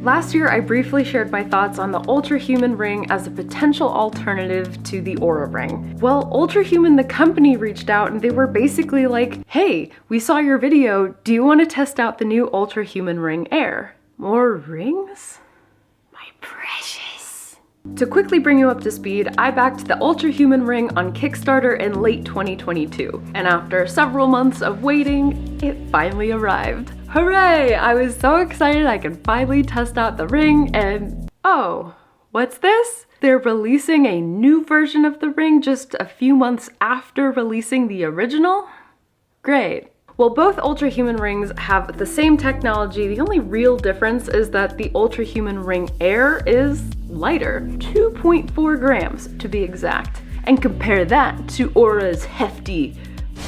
Last year, I briefly shared my thoughts on the Ultrahuman Ring as a potential alternative to the Oura Ring. Well, Ultrahuman, the company, reached out and they were basically like, hey, we saw your video, do you want to test out the new Ultrahuman Ring Air? More rings? My precious. To quickly bring you up to speed, I backed the Ultrahuman Ring on Kickstarter in late 2022, and after several months of waiting, it finally arrived. Hooray! I was so excited I could finally test out the ring, and oh, what's this? They're releasing a new version of the ring just a few months after releasing the original? Great. Well, both Ultrahuman rings have the same technology. The only real difference is that the Ultrahuman Ring Air is lighter, 2.4 grams to be exact. And compare that to Oura's hefty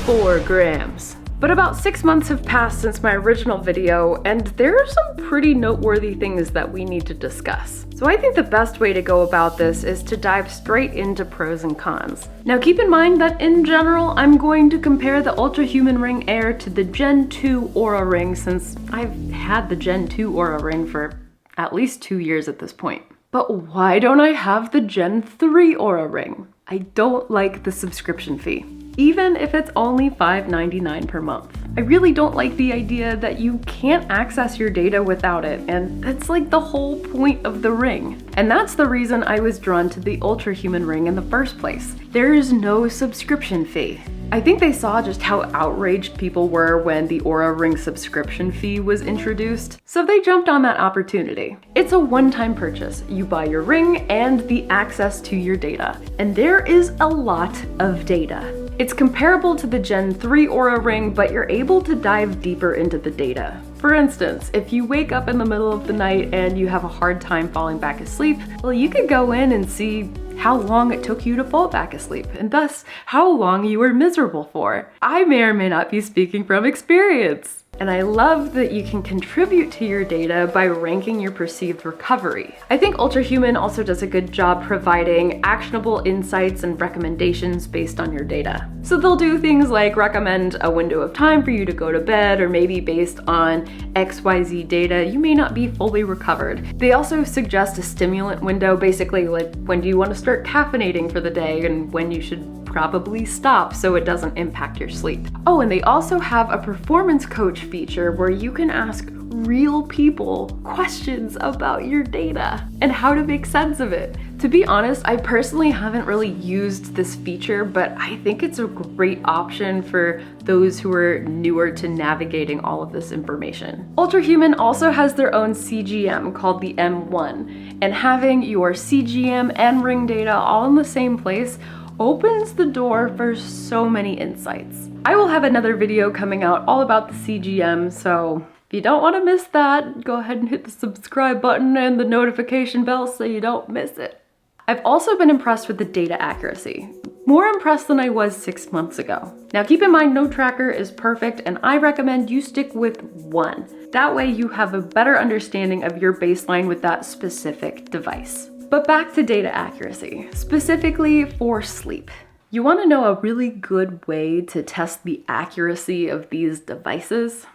4 grams. But about 6 months have passed since my original video, and there are some pretty noteworthy things that we need to discuss. So I think the best way to go about this is to dive straight into pros and cons. Now keep in mind that in general, I'm going to compare the Ultrahuman Ring Air to the Gen 2 Oura Ring, since I've had the Gen 2 Oura Ring for at least 2 years at this point. But why don't I have the Gen 3 Oura Ring? I don't like the subscription fee, even if it's only $5.99 per month. I really don't like the idea that you can't access your data without it, and that's like the whole point of the ring. And that's the reason I was drawn to the Ultrahuman Ring in the first place. There is no subscription fee. I think they saw just how outraged people were when the Oura Ring subscription fee was introduced, so they jumped on that opportunity. It's a one-time purchase. You buy your ring and the access to your data, and there is a lot of data. It's comparable to the Gen 3 Oura Ring, but you're able to dive deeper into the data. For instance, if you wake up in the middle of the night and you have a hard time falling back asleep, well, you could go in and see how long it took you to fall back asleep, and thus how long you were miserable for. I may or may not be speaking from experience. And I love that you can contribute to your data by ranking your perceived recovery. I think Ultrahuman also does a good job providing actionable insights and recommendations based on your data. So they'll do things like recommend a window of time for you to go to bed, or maybe based on XYZ data, you may not be fully recovered. They also suggest a stimulant window, basically like when do you want to start caffeinating for the day and when you should probably stop so it doesn't impact your sleep. Oh, and they also have a performance coach feature where you can ask real people questions about your data and how to make sense of it. To be honest, I personally haven't really used this feature, but I think it's a great option for those who are newer to navigating all of this information. Ultrahuman also has their own CGM called the M1, and having your CGM and ring data all in the same place opens the door for so many insights. I will have another video coming out all about the CGM, so if you don't want to miss that, go ahead and hit the subscribe button and the notification bell so you don't miss it. I've also been impressed with the data accuracy. More impressed than I was 6 months ago. Now keep in mind, no tracker is perfect, and I recommend you stick with one. That way you have a better understanding of your baseline with that specific device. But back to data accuracy, specifically for sleep. You want to know a really good way to test the accuracy of these devices?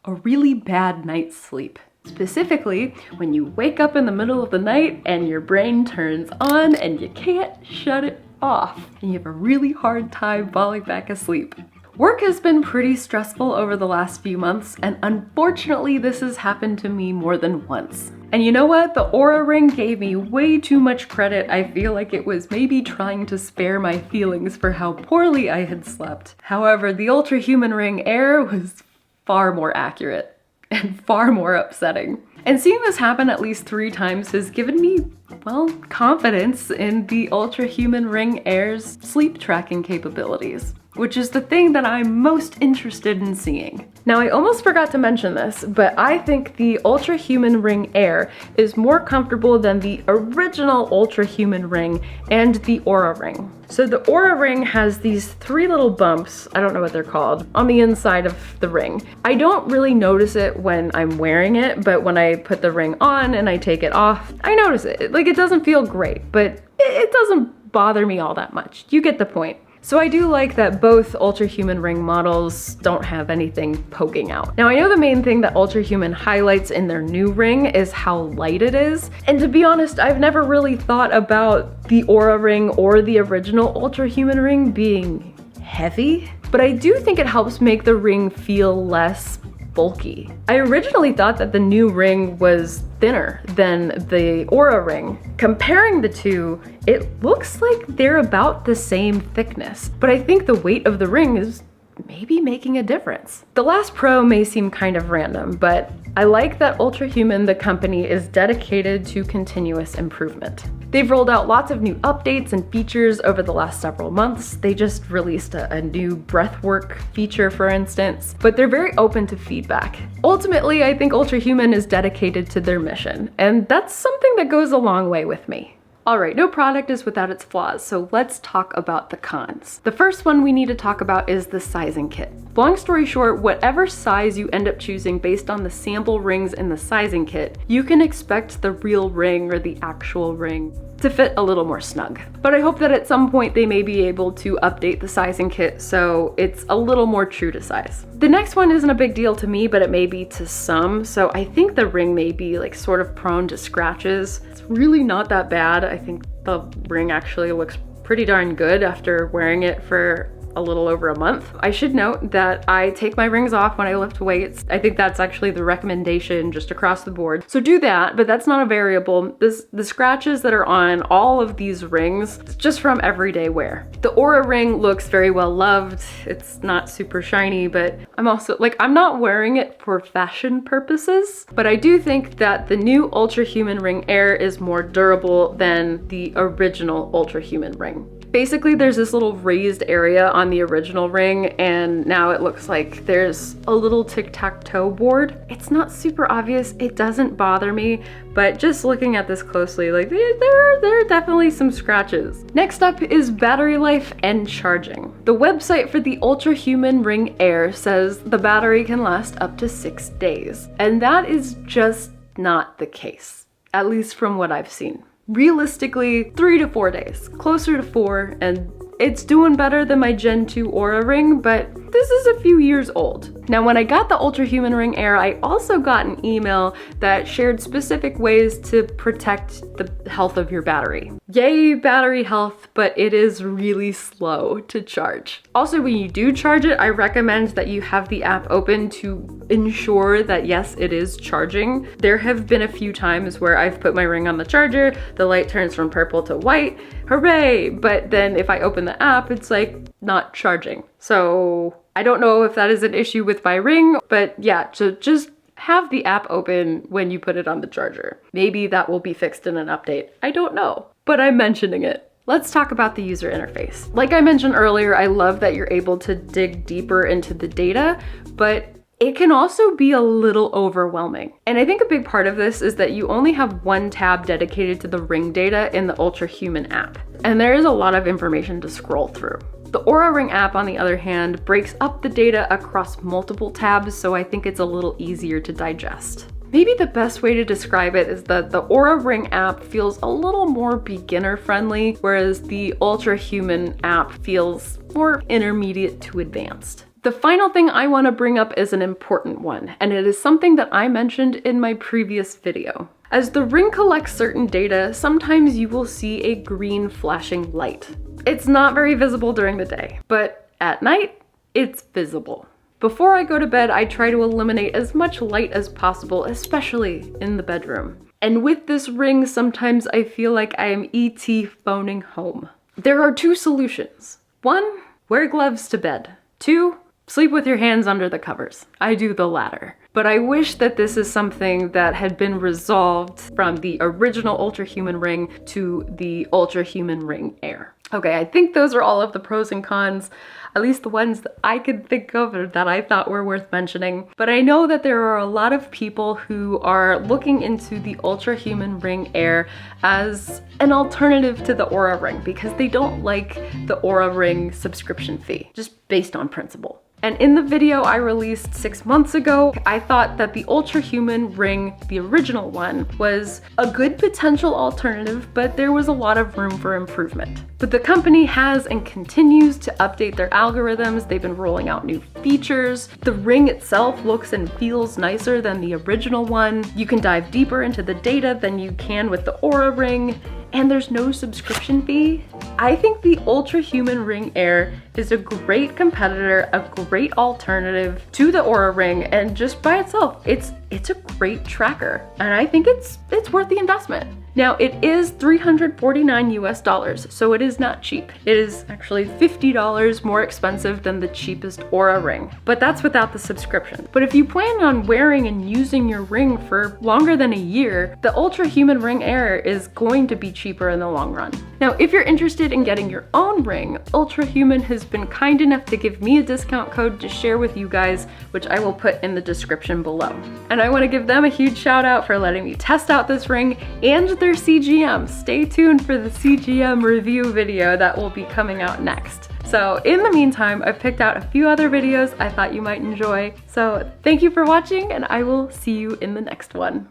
A really bad night's sleep. Specifically, when you wake up in the middle of the night and your brain turns on and you can't shut it off, and you have a really hard time falling back asleep. Work has been pretty stressful over the last few months, and unfortunately this has happened to me more than once. And you know what? The Oura Ring gave me way too much credit. I feel like it was maybe trying to spare my feelings for how poorly I had slept. However, the Ultrahuman Ring Air was far more accurate and far more upsetting. And seeing this happen at least 3 times has given me, well, confidence in the Ultrahuman Ring Air's sleep tracking capabilities, which is the thing that I'm most interested in seeing. Now, I almost forgot to mention this, but I think the Ultrahuman Ring Air is more comfortable than the original Ultrahuman Ring and the Oura Ring. So the Oura Ring has these 3 little bumps, I don't know what they're called, on the inside of the ring. I don't really notice it when I'm wearing it, but when I put the ring on and I take it off, I notice it. Like, it doesn't feel great, but it doesn't bother me all that much. You get the point. So I do like that both Ultrahuman Ring models don't have anything poking out. Now I know the main thing that Ultrahuman highlights in their new ring is how light it is. And to be honest, I've never really thought about the Oura Ring or the original Ultrahuman Ring being heavy, but I do think it helps make the ring feel less bulky. I originally thought that the new ring was thinner than the Oura Ring. Comparing the two, it looks like they're about the same thickness, but I think the weight of the ring is maybe making a difference. The last pro may seem kind of random, but I like that Ultrahuman, the company, is dedicated to continuous improvement. They've rolled out lots of new updates and features over the last several months. They just released a new breathwork feature, for instance, but they're very open to feedback. Ultimately, I think Ultrahuman is dedicated to their mission, and that's something that goes a long way with me. Alright, no product is without its flaws, so let's talk about the cons. The first one we need to talk about is the sizing kit. Long story short, whatever size you end up choosing based on the sample rings in the sizing kit, you can expect the real ring or the actual ring to fit a little more snug. But I hope that at some point they may be able to update the sizing kit so it's a little more true to size. The next one isn't a big deal to me, but it may be to some, so I think the ring may be like sort of prone to scratches. It's really not that bad. I think the ring actually looks pretty darn good after wearing it for a little over a month. I should note that I take my rings off when I lift weights. I think that's actually the recommendation just across the board. So do that, but that's not a variable. The scratches that are on all of these rings, it's just from everyday wear. The Oura Ring looks very well loved. It's not super shiny, but I'm not wearing it for fashion purposes, but I do think that the new Ultrahuman Ring Air is more durable than the original Ultrahuman Ring. Basically, there's this little raised area on the original ring, and now it looks like there's a little tic-tac-toe board. It's not super obvious, it doesn't bother me, but just looking at this closely, like there are definitely some scratches. Next up is battery life and charging. The website for the Ultrahuman Ring Air says the battery can last up to 6 days, and that is just not the case, at least from what I've seen. Realistically, 3 to 4 days, closer to 4, and it's doing better than my Gen 2 Oura Ring, but this is a few years old. Now, when I got the Ultrahuman Ring Air, I also got an email that shared specific ways to protect the health of your battery. Yay, battery health, but it is really slow to charge. Also, when you do charge it, I recommend that you have the app open to ensure that yes, it is charging. There have been a few times where I've put my ring on the charger, the light turns from purple to white, hooray! But then if I open the app, it's like not charging. So I don't know if that is an issue with my ring, but yeah, so just have the app open when you put it on the charger. Maybe that will be fixed in an update. I don't know, but I'm mentioning it. Let's talk about the user interface. Like I mentioned earlier, I love that you're able to dig deeper into the data, but it can also be a little overwhelming. And I think a big part of this is that you only have one tab dedicated to the ring data in the Ultrahuman app. And there is a lot of information to scroll through. The Oura Ring app, on the other hand, breaks up the data across multiple tabs, so I think it's a little easier to digest. Maybe the best way to describe it is that the Oura Ring app feels a little more beginner friendly, whereas the Ultrahuman app feels more intermediate to advanced. The final thing I want to bring up is an important one, and it is something that I mentioned in my previous video. As the ring collects certain data, sometimes you will see a green flashing light. It's not very visible during the day, but at night, it's visible. Before I go to bed, I try to eliminate as much light as possible, especially in the bedroom. And with this ring, sometimes I feel like I am ET phoning home. There are two solutions. 1, wear gloves to bed. 2, sleep with your hands under the covers. I do the latter. But I wish that this is something that had been resolved from the original Ultrahuman Ring to the Ultrahuman Ring Air. Okay, I think those are all of the pros and cons, at least the ones that I could think of or that I thought were worth mentioning. But I know that there are a lot of people who are looking into the Ultrahuman Ring Air as an alternative to the Oura Ring because they don't like the Oura Ring subscription fee, just based on principle. And in the video I released 6 months ago, I thought that the Ultrahuman Ring, the original one, was a good potential alternative, but there was a lot of room for improvement. But the company has and continues to update their algorithms. They've been rolling out new features. The ring itself looks and feels nicer than the original one. You can dive deeper into the data than you can with the Oura Ring, and there's no subscription fee. I think the Ultrahuman Ring Air is a great competitor, a great alternative to the Oura Ring, and just by itself, it's a great tracker, and I think it's worth the investment. Now, it is $349 US, so it is not cheap. It is actually $50 more expensive than the cheapest Oura Ring, but that's without the subscription. But if you plan on wearing and using your ring for longer than a year, the Ultrahuman Ring Air is going to be cheaper in the long run. Now, if you're interested in getting your own ring, Ultrahuman has been kind enough to give me a discount code to share with you guys, which I will put in the description below. And I want to give them a huge shout out for letting me test out this ring and their CGM. Stay tuned for the CGM review video that will be coming out next. So in the meantime, I've picked out a few other videos I thought you might enjoy. So thank you for watching, and I will see you in the next one.